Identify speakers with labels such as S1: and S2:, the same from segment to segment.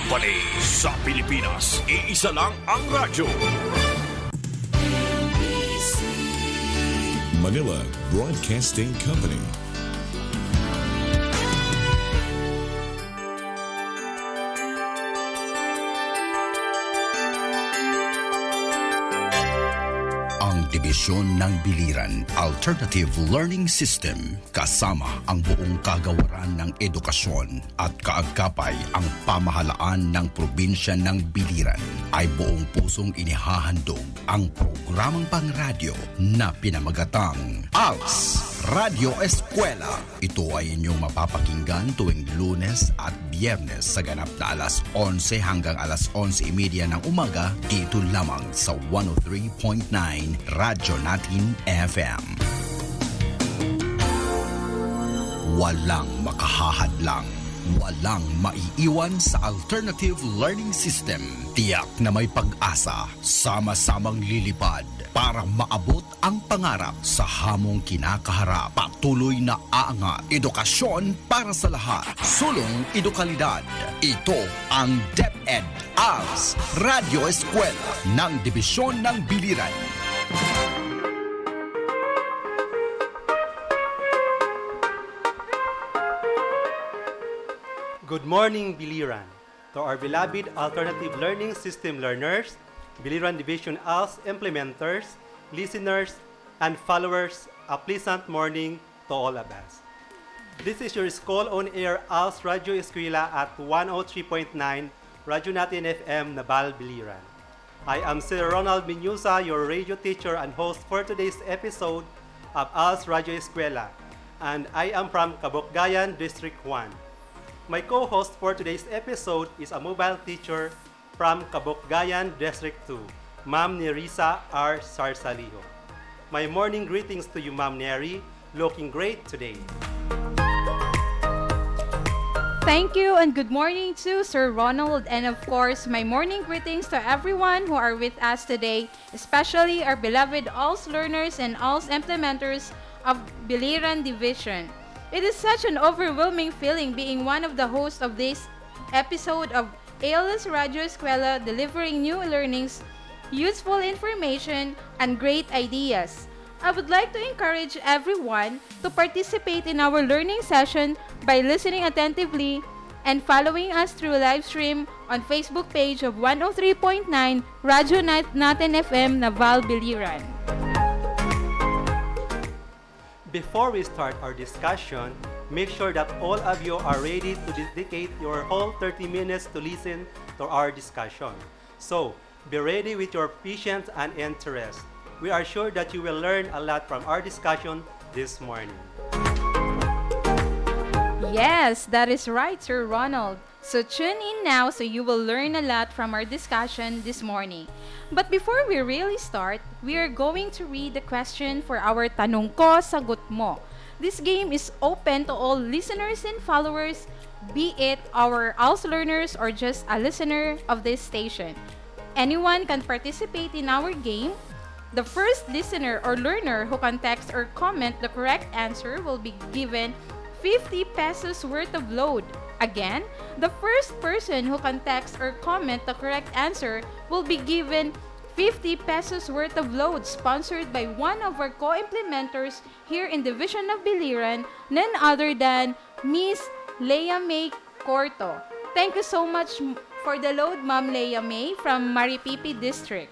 S1: Company sa Pilipinas. Iisa lang ang radyo.
S2: Manila Broadcasting Company.
S3: Ang Dibisyon ng Biliran Alternative Learning System kasama ang buong kagawaran ng edukasyon at kaagapay ang pamahalaan ng probinsya ng Biliran ay buong pusong inihahandog ang programang pangradyo na pinamagatang Als Radyo Eskwela. Ito ay inyong mapapakinggan tuwing Lunes at Biyernes sa ganap na alas 11 hanggang alas 11:30 ng umaga dito lamang sa 103.9 Radyo Natin FM. Walang makahahadlang, walang maiiwan sa Alternative Learning System. Tiyak na may pag-asa, sama-samang lilipad para maabot ang pangarap sa hamong kinakaharap. Patuloy na aangat, edukasyon para sa lahat, sulong edukalidad. Ito ang DepEd Als Radyo Eskwela ng Dibisyon ng Biliran.
S4: Good morning, Biliran. To our beloved Alternative Learning System learners, Biliran Division ALS implementers, listeners, and followers, a pleasant morning to all of us. This is your school on air Als Radyo Eskwela at 103.9 Radyo Natin FM Nabal, Biliran. I am Sir Ronald Minyusa, your radio teacher and host for today's episode of Als Radyo Eskwela, and I am from Cabocgayan, District 1. My co-host for today's episode is a mobile teacher from Cabocgayan, District 2, Ma'am Nerissa R. Sarsaliho. My morning greetings to you, Ma'am Neri. Looking great today.
S5: Thank you and good morning to Sir Ronald, and of course, my morning greetings to everyone who are with us today, especially our beloved ALS learners and ALS implementers of Biliran Division. It is such an overwhelming feeling being one of the hosts of this episode of Als Radyo Eskwela, delivering new learnings, useful information, and great ideas. I would like to encourage everyone to participate in our learning session by listening attentively and following us through live stream on Facebook page of 103.9 Radyo Natin FM Naval, Biliran.
S4: Before we start our discussion, make sure that all of you are ready to dedicate your whole 30 minutes to listen to our discussion. So, be ready with your patience and interest. We are sure that you will learn a lot from our discussion this morning.
S5: Yes, that is right, Sir Ronald. So tune in now so you will learn a lot from our discussion this morning. But before we really start, we are going to read the question for our Tanong Ko, Sagot Mo. This game is open to all listeners and followers, be it our ALS learners or just a listener of this station. Anyone can participate in our game. The first listener or learner who can text or comment the correct answer will be given 50 pesos worth of load. Again, the first person who can text or comment the correct answer will be given 50 pesos worth of load, sponsored by one of our co-implementers here in Division of Biliran, none other than Miss Leia May Corto. Thank you so much for the load, Ma'am Leia May from Maripipi District.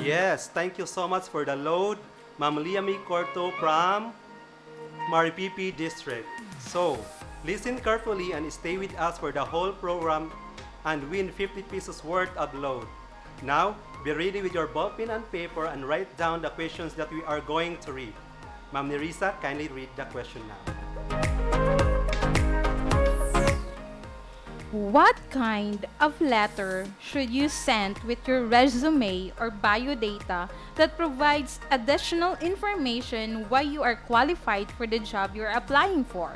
S4: Yes, thank you so much for the load, Ma'am Leia May Corto from Maripipi District. So, listen carefully and stay with us for the whole program and win 50 pesos worth of load. Now, be ready with your ballpen and paper and write down the questions that we are going to read. Ma'am Nerissa, kindly read the question now.
S5: What kind of letter should you send with your resume or biodata that provides additional information why you are qualified for the job you're applying for?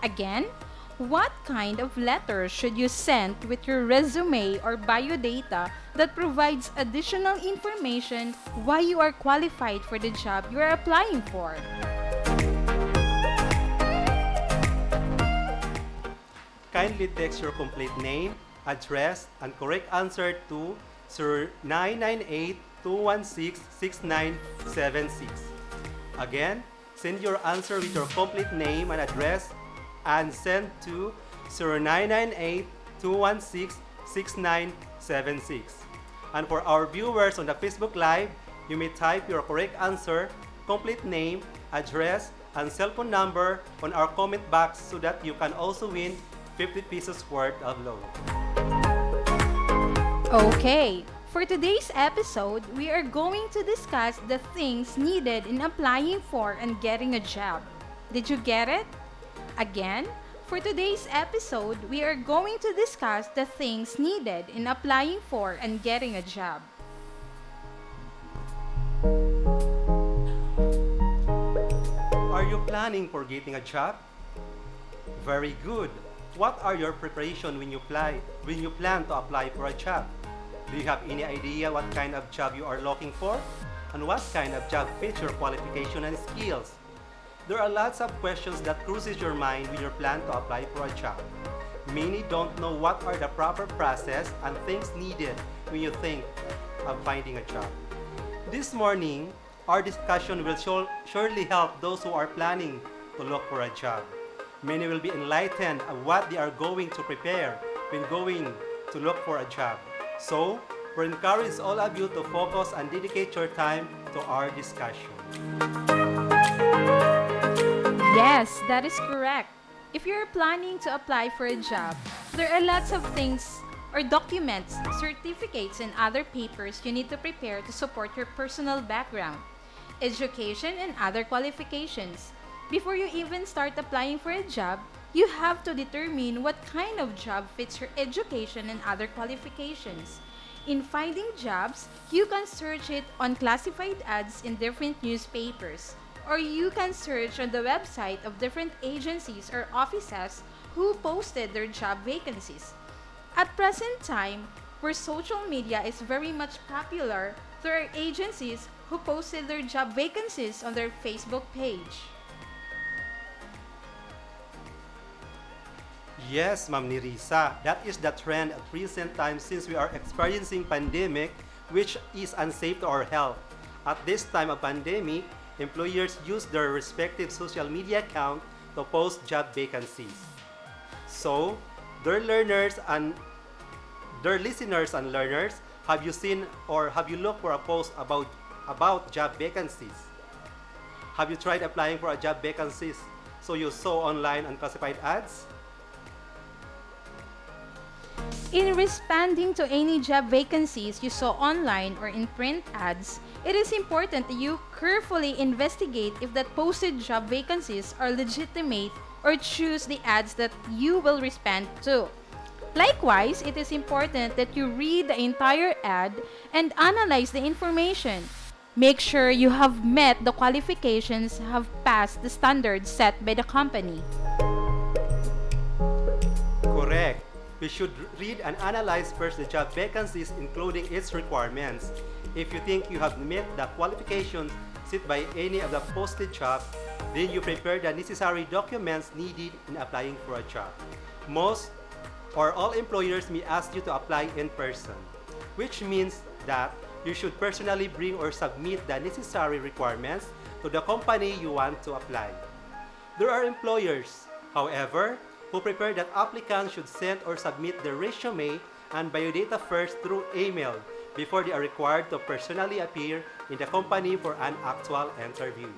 S5: Again, what kind of letter should you send with your resume or biodata that provides additional information why you are qualified for the job you are applying for?
S4: Kindly text your complete name, address, and correct answer to 0998-216-6976. Again, send your answer with your complete name and address and send to 0998-216-6976. And for our viewers on the Facebook Live, you may type your correct answer, complete name, address, and cell phone number on our comment box so that you can also win 50 pesos worth of loan.
S5: Okay, for today's episode, we are going to discuss the things needed in applying for and getting a job. Did you get it? Again, for today's episode, we are going to discuss the things needed in applying for and getting a job.
S4: Are you planning for getting a job? Very good. What are your preparation when you plan to apply for a job? Do you have any idea what kind of job you are looking for? And what kind of job fits your qualification and skills? There are lots of questions that crosses your mind when you plan to apply for a job. Many don't know what are the proper process and things needed when you think of finding a job. This morning, our discussion will surely help those who are planning to look for a job. Many will be enlightened of what they are going to prepare when going to look for a job. So, we encourage all of you to focus and dedicate your time to our discussion.
S5: Yes, that is correct. If you're planning to apply for a job, there are lots of things or documents, certificates, and other papers you need to prepare to support your personal background, education, and other qualifications. Before you even start applying for a job, you have to determine what kind of job fits your education and other qualifications. In finding jobs, you can search it on classified ads in different newspapers, or you can search on the website of different agencies or offices who posted their job vacancies. At present time, where social media is very much popular, there are agencies who posted their job vacancies on their Facebook page.
S4: Yes, Ma'am Nirisa, that is the trend at present time since we are experiencing pandemic which is unsafe to our health. At this time of pandemic, employers use their respective social media account to post job vacancies. So, their listeners and learners, have you seen or have you looked for a post about job vacancies? Have you tried applying for a job vacancies so you saw online on classified ads?
S5: In responding to any job vacancies you saw online or in print ads, it is important that you carefully investigate if that posted job vacancies are legitimate or choose the ads that you will respond to. Likewise, it is important that you read the entire ad and analyze the information. Make sure you have met the qualifications, have passed the standards set by the company.
S4: Correct. We should read and analyze first the job vacancies including its requirements. If you think you have met the qualifications set by any of the posted jobs, then you prepare the necessary documents needed in applying for a job. Most or all employers may ask you to apply in person, which means that you should personally bring or submit the necessary requirements to the company you want to apply. There are employers, however, who prefer that applicants should send or submit their resume and biodata first through email before they are required to personally appear in the company for an actual interview.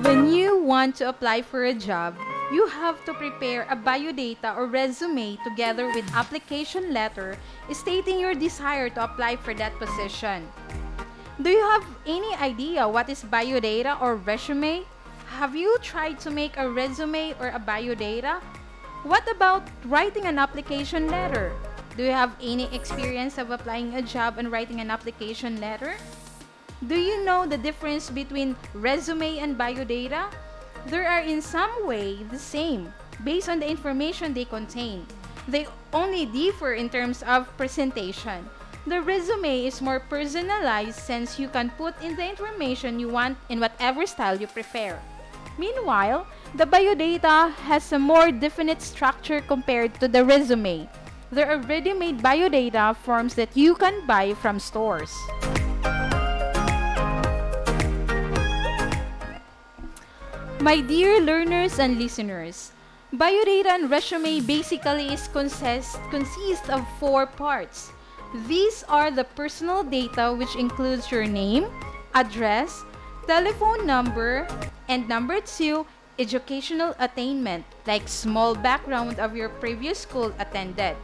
S5: When you want to apply for a job, you have to prepare a biodata or resume together with application letter stating your desire to apply for that position. Do you have any idea what is biodata or resume? Have you tried to make a resume or a biodata? What about writing an application letter? Do you have any experience of applying a job and writing an application letter? Do you know the difference between resume and biodata? They are in some way the same based on the information they contain. They only differ in terms of presentation. The resume is more personalized since you can put in the information you want in whatever style you prefer. Meanwhile, the biodata has a more definite structure compared to the resume. There are ready-made biodata forms that you can buy from stores. My dear learners and listeners, biodata and resume basically consist of four parts. These are the personal data, which includes your name, address, telephone number, and number two, educational attainment, like small background of your previous school attended.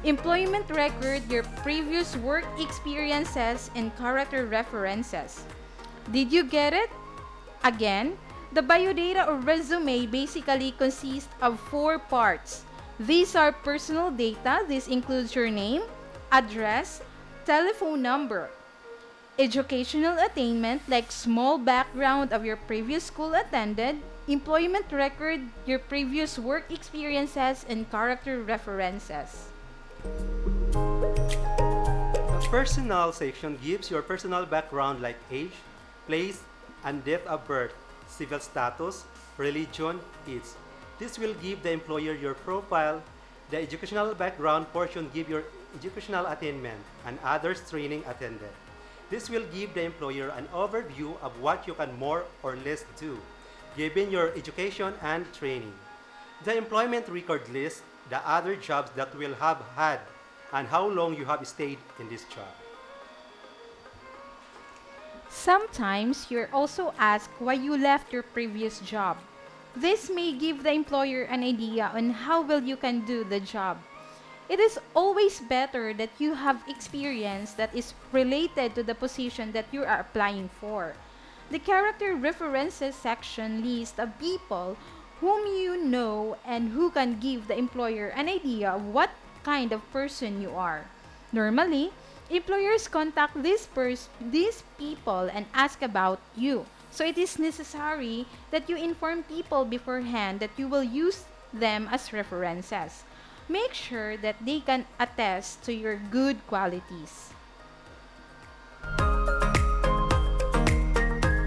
S5: Employment record, your previous work experiences, and character references. Did you get it? Again, the biodata or resume basically consists of four parts. These are personal data. This includes your name, address, telephone number. Educational attainment, like small background of your previous school attended. Employment record, your previous work experiences, and character references.
S4: The personal section gives your personal background like age, place, and date of birth, civil status, religion, age. This will give the employer your profile. The educational background portion give your educational attainment and others training attended. This will give the employer an overview of what you can more or less do, given your education and training. The employment record lists the other jobs that will have had and how long you have stayed in this job.
S5: Sometimes you're also asked why you left your previous job. This may give the employer an idea on how well you can do the job. It is always better that you have experience that is related to the position that you are applying for. The character references section lists of people whom you know and who can give the employer an idea of what kind of person you are. Normally, employers contact these people and ask about you. So it is necessary that you inform people beforehand that you will use them as references. Make sure that they can attest to your good qualities.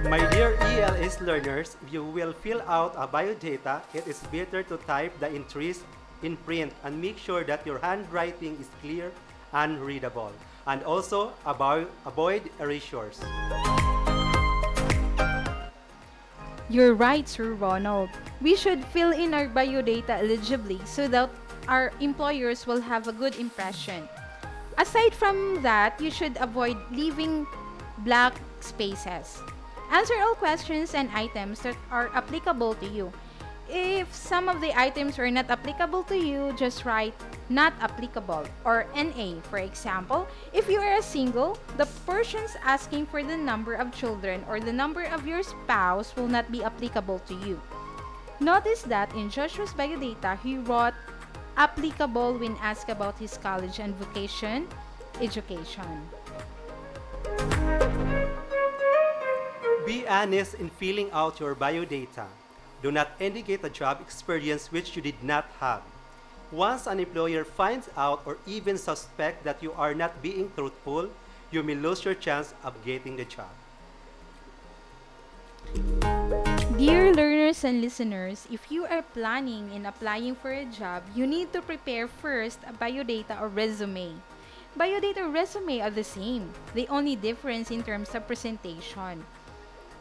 S4: My dear ELS learners, if you will fill out a biodata, it is better to type the entries in print and make sure that your handwriting is clear and readable. And also avoid erasures.
S5: You're right, Sir Ronald. We should fill in our biodata eligibly so that our employers will have a good impression. Aside from that, you should avoid leaving blank spaces. Answer all questions and items that are applicable to you. If some of the items are not applicable to you, just write not applicable or NA. For example, if you are a single, the persons asking for the number of children or the number of your spouse will not be applicable to you. Notice that in Joshua's biodata, he wrote applicable when asked about his college and vocation education.
S4: Be honest in filling out your biodata. Do not indicate a job experience which you did not have. Once an employer finds out or even suspect that you are not being truthful, you may lose your chance of getting the job.
S5: Dear learners and listeners, if you are planning in applying for a job, you need to prepare first a biodata or resume. Biodata or resume are the same. The only difference in terms of presentation.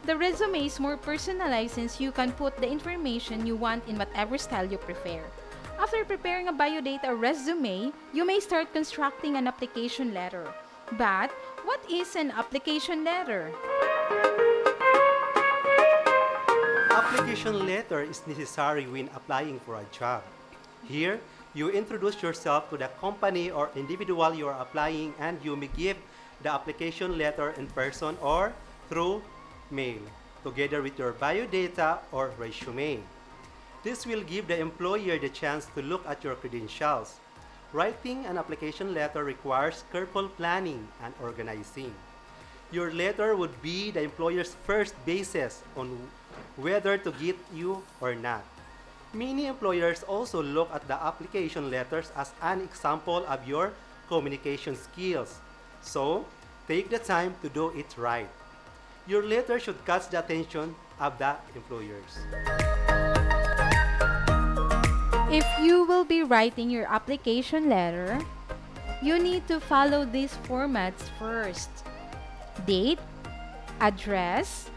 S5: The resume is more personalized since you can put the information you want in whatever style you prefer. After preparing a biodata or resume, you may start constructing an application letter. But what is an application letter?
S4: Application letter is necessary when applying for a job. Here, you introduce yourself to the company or individual you are applying, and you may give the application letter in person or through mail, together with your biodata or resume. This will give the employer the chance to look at your credentials. Writing an application letter requires careful planning and organizing. Your letter would be the employer's first basis on whether to get you or not. Many employers also look at the application letters as an example of your communication skills. So, take the time to do it right. Your letter should catch the attention of the employers.
S5: If you will be writing your application letter, you need to follow these formats first. Date, address,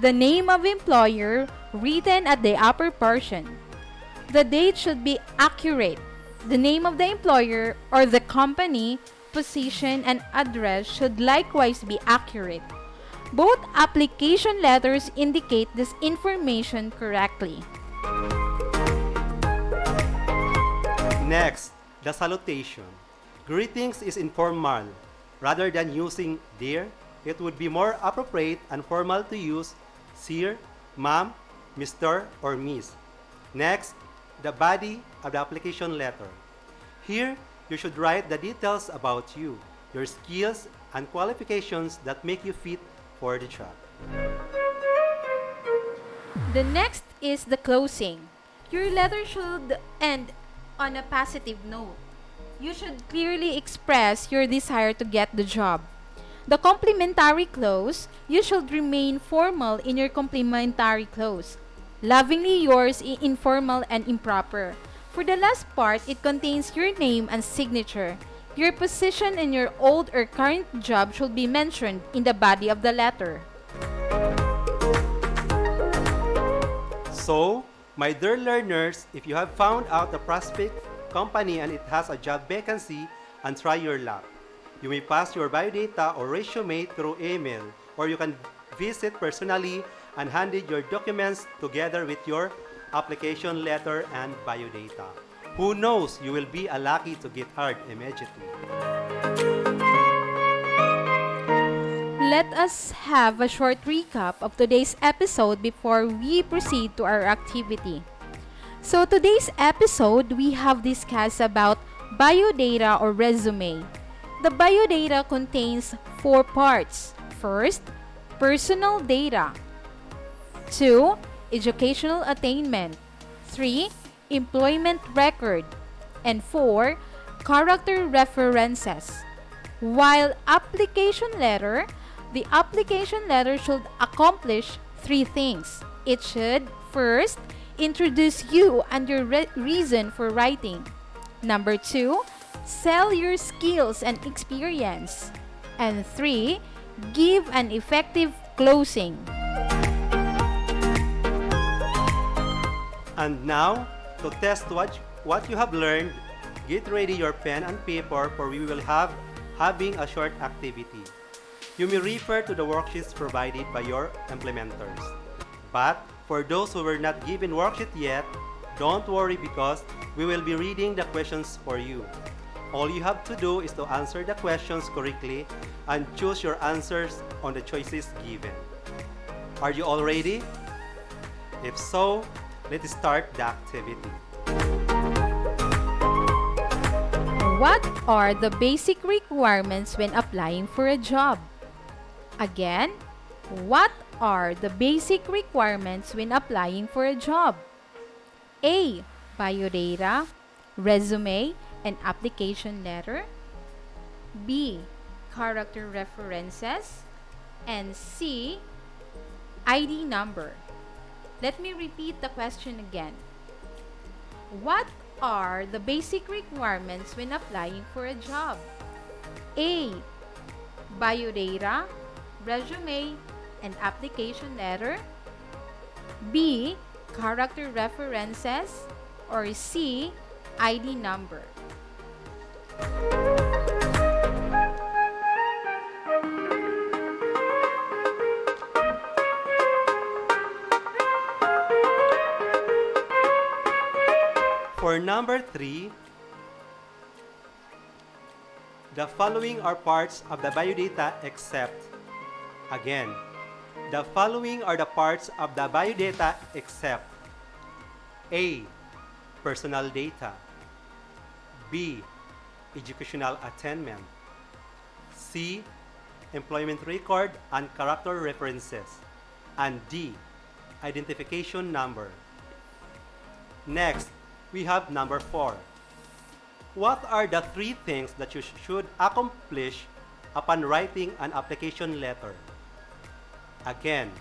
S5: the name of employer written at the upper portion. The date should be accurate. The name of the employer or the company, position, and address should likewise be accurate. Both application letters indicate this information correctly.
S4: Next, the salutation. Greetings is informal. Rather than using dear, it would be more appropriate and formal to use sir, ma'am, Mr., or miss. Next, the body of the application letter. Here, you should write the details about you, your skills, and qualifications that make you fit for the job.
S5: The next is the closing. Your letter should end on a positive note. You should clearly express your desire to get the job. The complimentary clause, you should remain formal in your complimentary clause. Lovingly yours, informal and improper. For the last part, it contains your name and signature. Your position and your old or current job should be mentioned in the body of the letter.
S4: So, my dear learners, if you have found out the prospect company and it has a job vacancy, and try your luck. You may pass your biodata or resume through email, or you can visit personally and hand in your documents together with your application letter and biodata. Who knows, you will be lucky to get hired immediately.
S5: Let us have a short recap of today's episode before we proceed to our activity. So today's episode, we have discussed about biodata or resume. The biodata contains 4 parts. First, personal data. 2, educational attainment. 3, employment record. And 4, character references. While the application letter should accomplish 3 things. It should, first, introduce you and your reason for writing. Number 2, sell your skills and experience. And 3, give an effective closing.
S4: And now, to test what you have learned, get ready your pen and paper, for we will having a short activity. You may refer to the worksheets provided by your implementers. But for those who were not given worksheet yet, don't worry, because we will be reading the questions for you. All you have to do is to answer the questions correctly and choose your answers on the choices given. Are you all ready? If so, let's start the activity.
S5: What are the basic requirements when applying for a job? Again, what are the basic requirements when applying for a job? A. Biodata, resume, and application letter. B. Character references. And C. ID number. Let me repeat the question again. What are the basic requirements when applying for a job? A. Biodata, resume, and application letter. B. Character references. Or C. ID number.
S4: For number 3, the following are parts of the biodata except. Again, the following are the parts of the biodata except A. Personal data. B. Educational attainment. C. Employment record and character references. And D. Identification number. Next, we have number 4. What are the 3 things that you should accomplish upon writing an application letter? Again,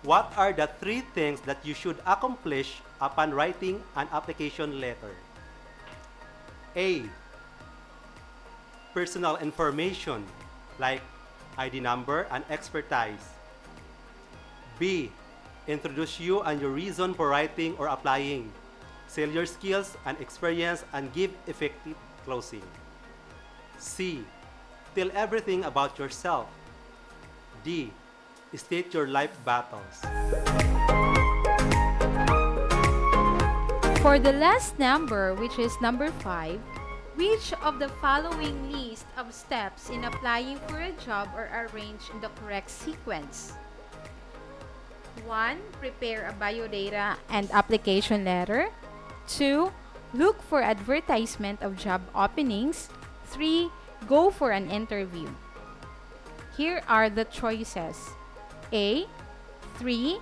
S4: What are the 3 things that you should accomplish upon writing an application letter? A. Personal information like ID number and expertise. B. Introduce you and your reason for writing or applying. Sell your skills and experience and give effective closing. C. Tell everything about yourself. D. State your life battles.
S5: For the last number, which is number 5, which of the following list of steps in applying for a job are arranged in the correct sequence? 1. Prepare a biodata and application letter. 2. Look for advertisement of job openings. 3. Go for an interview. Here are the choices. A. 3,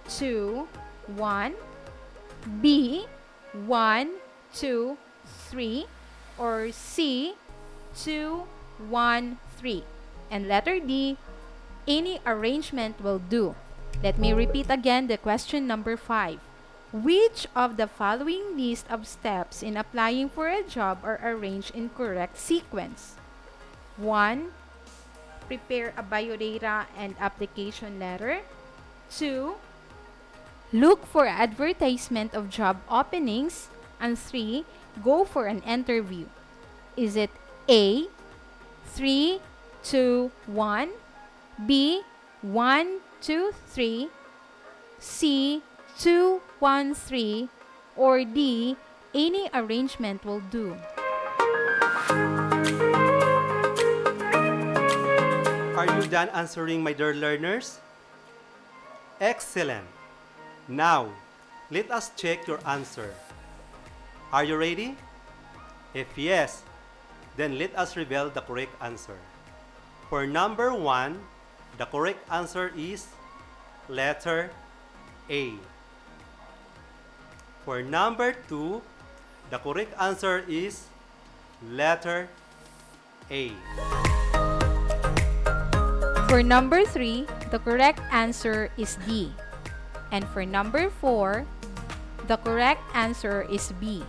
S5: 2, 1. B. 1, 2, 3. Or C. 2, 1, 3. And letter D. Any arrangement will do. Let me repeat again the question number 5. Which of the following list of steps in applying for a job are arranged in correct sequence? 1. Prepare a biodata and application letter. 2. Look for advertisement of job openings. And 3. Go for an interview. Is it A. 3, 2, 1. B. 1, 2, 3. C. 2, 1, 3. Or D. Any arrangement will do.
S4: Are you done answering, my dear learners? Excellent. Now, let us check your answer. Are you ready? If yes, then let us reveal the correct answer. For number 1, the correct answer is letter A. For number 2, the correct answer is letter A.
S5: For number 3, the correct answer is D. And for number 4, the correct answer is B.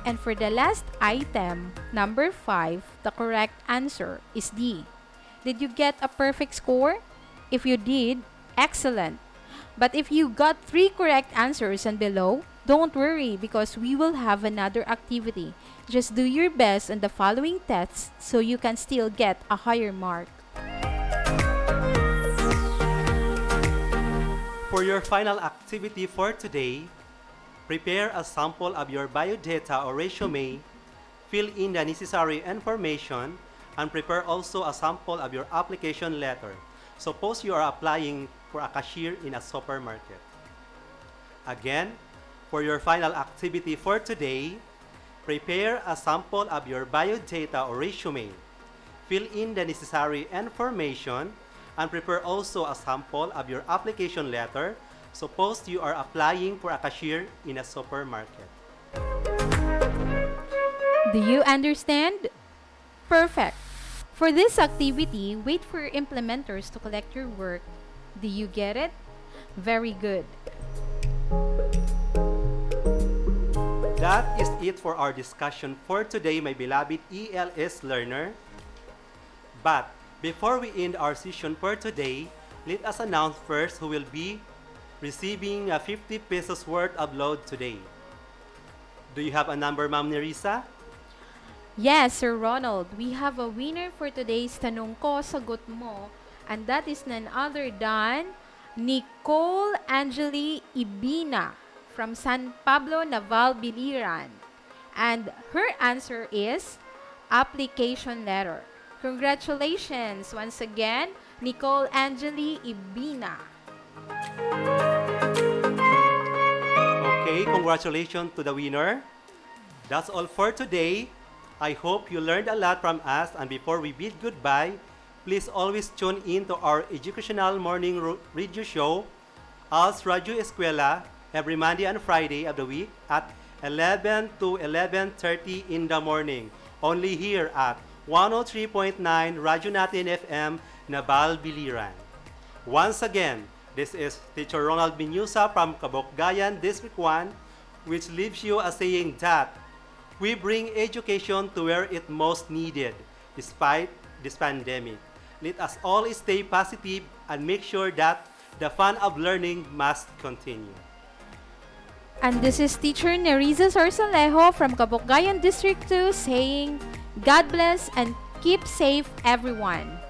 S5: And for the last item, number 5, the correct answer is D. Did you get a perfect score? If you did, excellent. But if you got 3 correct answers and below, don't worry because we will have another activity. Just do your best on the following tests so you can still get a higher mark.
S4: For your final activity for today, prepare a sample of your biodata or resume, fill in the necessary information, and prepare also a sample of your application letter. Suppose you are applying for a cashier in a supermarket. Again, for your final activity for today, prepare a sample of your biodata or resume, fill in the necessary information, and prepare also a sample of your application letter. Suppose you are applying for a cashier in a supermarket.
S5: Do you understand? Perfect. For this activity, wait for your implementers to collect your work. Do you get it? Very good.
S4: That is it for our discussion for today, my beloved ELS learner. But before we end our session for today, let us announce first who will be receiving a 50 pesos worth of load today. Do you have a number, Ma'am Nerissa?
S5: Yes, Sir Ronald, we have a winner for today's Tanong Ko, Sagot Mo, and that is none other than Nicole Angeli Ibina from San Pablo, Naval, Biliran. And her answer is application letter. Congratulations once again, Nicole Angeli Ibina.
S4: Okay, congratulations to the winner. That's all for today. I hope you learned a lot from us, and before we bid goodbye, please always tune in to our educational morning radio show, Als Radyo Eskwela, every Monday and Friday of the week at 11 to 11:30 in the morning, only here at 103.9 Radyo Natin FM, Nabal, Biliran. Once again, This is Teacher Ronald Binusa from Cabocgayan District 1, which leaves you a saying that we bring education to where it most needed, despite this pandemic. Let us all stay positive and make sure that the fun of learning must continue.
S5: And this is Teacher Nerissa Sorsalejo from Cabocgayan District 2 saying, God bless and keep safe everyone.